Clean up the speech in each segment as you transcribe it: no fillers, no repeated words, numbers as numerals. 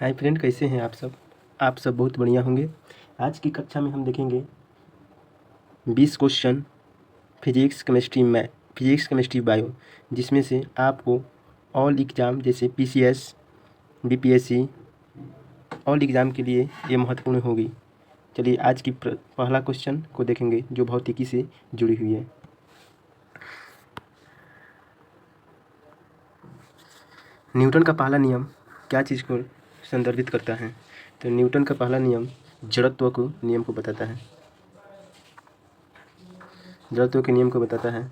Hi friend, कैसे हैं आप सब? आप सब बहुत बढ़िया होंगे। आज की कक्षा में हम देखेंगे 20 क्वेश्चन फिजिक्स, केमिस्ट्री, बायो, जिसमें से आपको ऑल एग्ज़ाम जैसे पीसीएस, बीपीएससी, ऑल एग्ज़ाम के लिए ये महत्वपूर्ण होगी। चलिए आज की पहला क्वेश्चन को देखेंगे जो भौतिकी से जुड़ी हुई है। न्यूटन का पहला नियम क्या चीज़ को संदर्भित करता है? तो न्यूटन का पहला नियम जड़त्व को नियम को बताता है। जड़त्व के नियम को बताता है।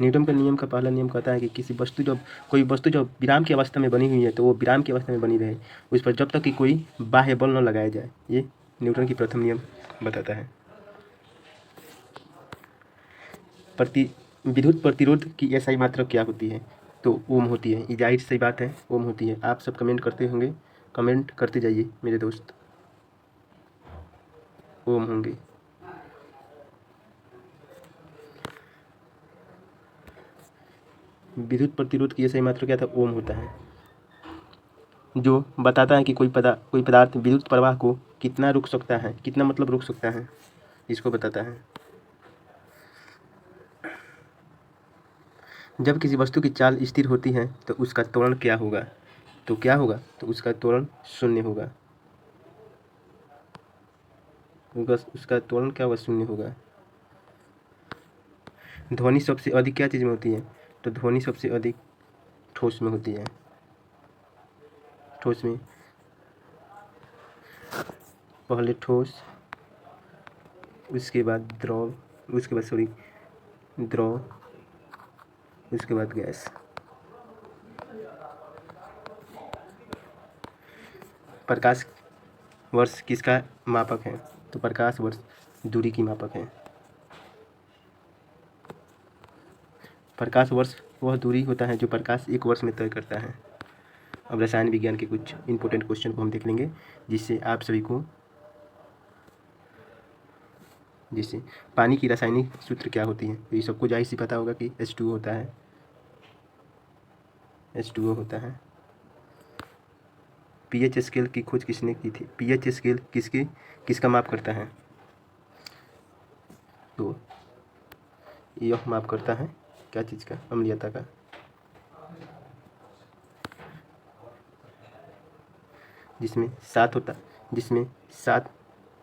न्यूटन का नियम का पहला नियम कहता है कि कोई वस्तु जब विराम की अवस्था में बनी हुई है तो वो विराम की अवस्था में बनी रहे, उस पर जब तक कि कोई बाह्य बल न लगाया जाए। ये न्यूटन की प्रथम नियम बताता है। विद्युत प्रतिरोध की एसआई मात्रा क्या होती है? तो ओम होती है। ये जाहिर सी बात है, ओम होती है। आप सब कमेंट करते होंगे, कमेंट करते जाइए मेरे दोस्त। ओम होंगे। विद्युत प्रतिरोध की एसआई मात्रा क्या था? ओम होता है, जो बताता है कि कोई पदार्थ विद्युत प्रवाह को कितना रोक सकता है, कितना मतलब रोक सकता है, इसको बताता है। जब किसी वस्तु की चाल स्थिर होती है तो उसका त्वरण क्या होगा? तो क्या होगा? तो उसका त्वरण शून्य होगा। उसका त्वरण क्या होगा? शून्य होगा। ध्वनि सबसे अधिक क्या चीज़ में होती है? तो ध्वनि सबसे अधिक ठोस में होती है। ठोस में पहले ठोस, उसके बाद द्रव, उसके बाद गैस। प्रकाश वर्ष किसका मापक है? तो प्रकाश वर्ष दूरी की मापक है। प्रकाश वर्ष वह दूरी होता है जो प्रकाश एक वर्ष में तय करता है। अब रसायन विज्ञान के कुछ इंपॉर्टेंट क्वेश्चन को हम देख लेंगे, जिससे आप सभी को पानी की रासायनिक सूत्र क्या होती है? तो ये सबको जाहिर सी पता होगा कि H2O होता है। H2O होता है। पीएच स्केल की खोज किसने की थी? पीएच स्केल किसका माप करता है? तो यह माप करता है क्या चीज़ का? अम्लीयता का। जिसमें 7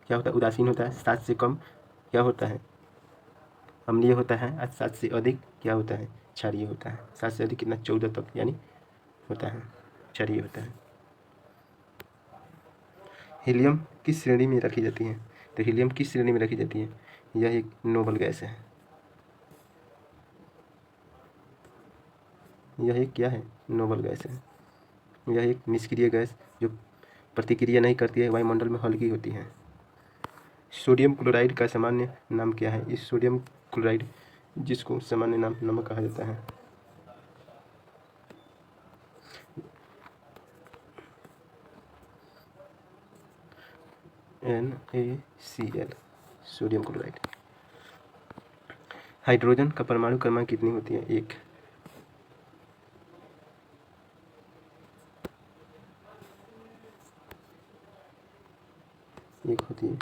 क्या होता है? उदासीन होता है। 7 से कम क्या होता है? अम्लीय होता है। और 7 से अधिक क्या होता है? क्षारीय होता है। 7 से अधिक कितना? 14 तक यानी होता है, क्षारीय होता है। हीलियम किस श्रेणी में रखी जाती है? तो हीलियम किस श्रेणी में रखी जाती है? यह एक नोबल गैस है। यह एक क्या है? नोबल गैस है। यह एक निष्क्रिय गैस जो प्रतिक्रिया नहीं करती है, वायुमंडल में हल्की होती है। सोडियम क्लोराइड का सामान्य नाम क्या है? इस सोडियम क्लोराइड जिसको सामान्य नाम नमक कहा जाता है। NaCl, sodium chloride. हाइड्रोजन का परमाणु क्रमांक कितनी होती है? 1। होती है।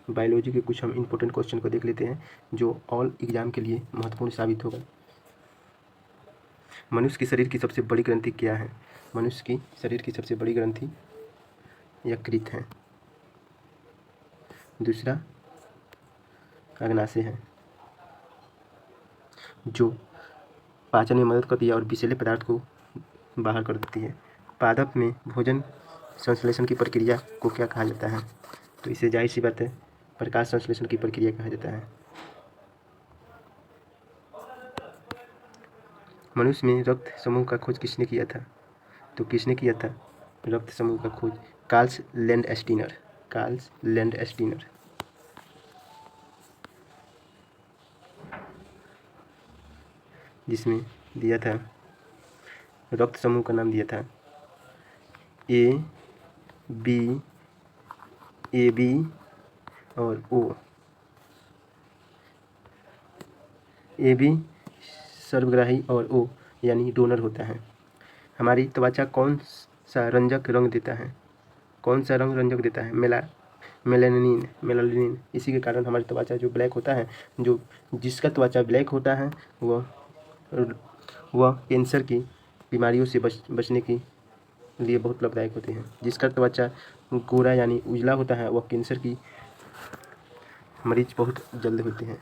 बायोलॉजी के कुछ हम इंपॉर्टेंट क्वेश्चन को देख लेते हैं जो ऑल एग्जाम के लिए महत्वपूर्ण साबित होगा। मनुष्य के शरीर की सबसे बड़ी ग्रंथि क्या है? मनुष्य की शरीर की सबसे बड़ी ग्रंथि यकृत है। दूसरा अग्नाशय है, जो पाचन में मदद करती है और विषैले पदार्थ को बाहर कर देती है। पादप में भोजन संश्लेषण की प्रक्रिया को क्या कहा जाता है? तो इसे जाहिर सी बात है, प्रकाश संश्लेषण की प्रक्रिया कहा जाता है। मनुष्य में रक्त समूह का खोज किसने किया था? तो किसने किया था रक्त समूह का खोज? Karl Landsteiner. जिसमें दिया था, रक्त समूह का नाम दिया था ए बी और ओ। ए बी सर्वग्राही और ओ यानी डोनर होता है। हमारी त्वचा कौन सा रंजक रंग देता है? कौन सा रंग रंजक देता है? मेलानिन। इसी के कारण हमारी त्वचा जो ब्लैक होता है, जो जिसका त्वचा ब्लैक होता है वह कैंसर की बीमारियों से बचने के लिए बहुत लाभदायक होते हैं। जिसका त्वचा गोरा यानी उजला होता है वह कैंसर की मरीज बहुत जल्द होते हैं।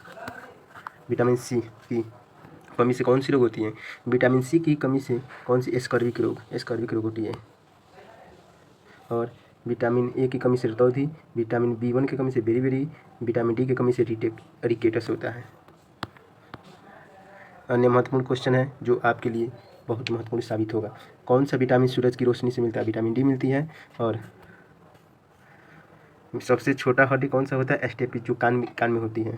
विटामिन सी की कमी से कौन सी रोग होती है? विटामिन सी की कमी से कौन सी स्कर्विक रोग होती है। और विटामिन ए की कमी से रतौंधी, विटामिन B1 की कमी से बेरी, विटामिन डी की कमी से रिकेटस होता है। अन्य महत्वपूर्ण क्वेश्चन है जो आपके लिए बहुत महत्वपूर्ण साबित होगा। कौन सा विटामिन सूरज की रोशनी से मिलता है? विटामिन डी मिलती है। और सबसे छोटा हड्डी कौन सा होता है? स्टेपी, जो कान में होती है।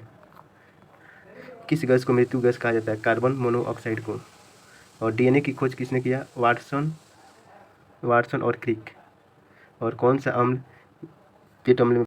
किस गैस को मृत्यु गैस कहा जाता है? कार्बन मोनोऑक्साइड को। और DNA की खोज किसने किया? वाटसन और क्रिक। और कौन सा अम्ल पेट अम्ल में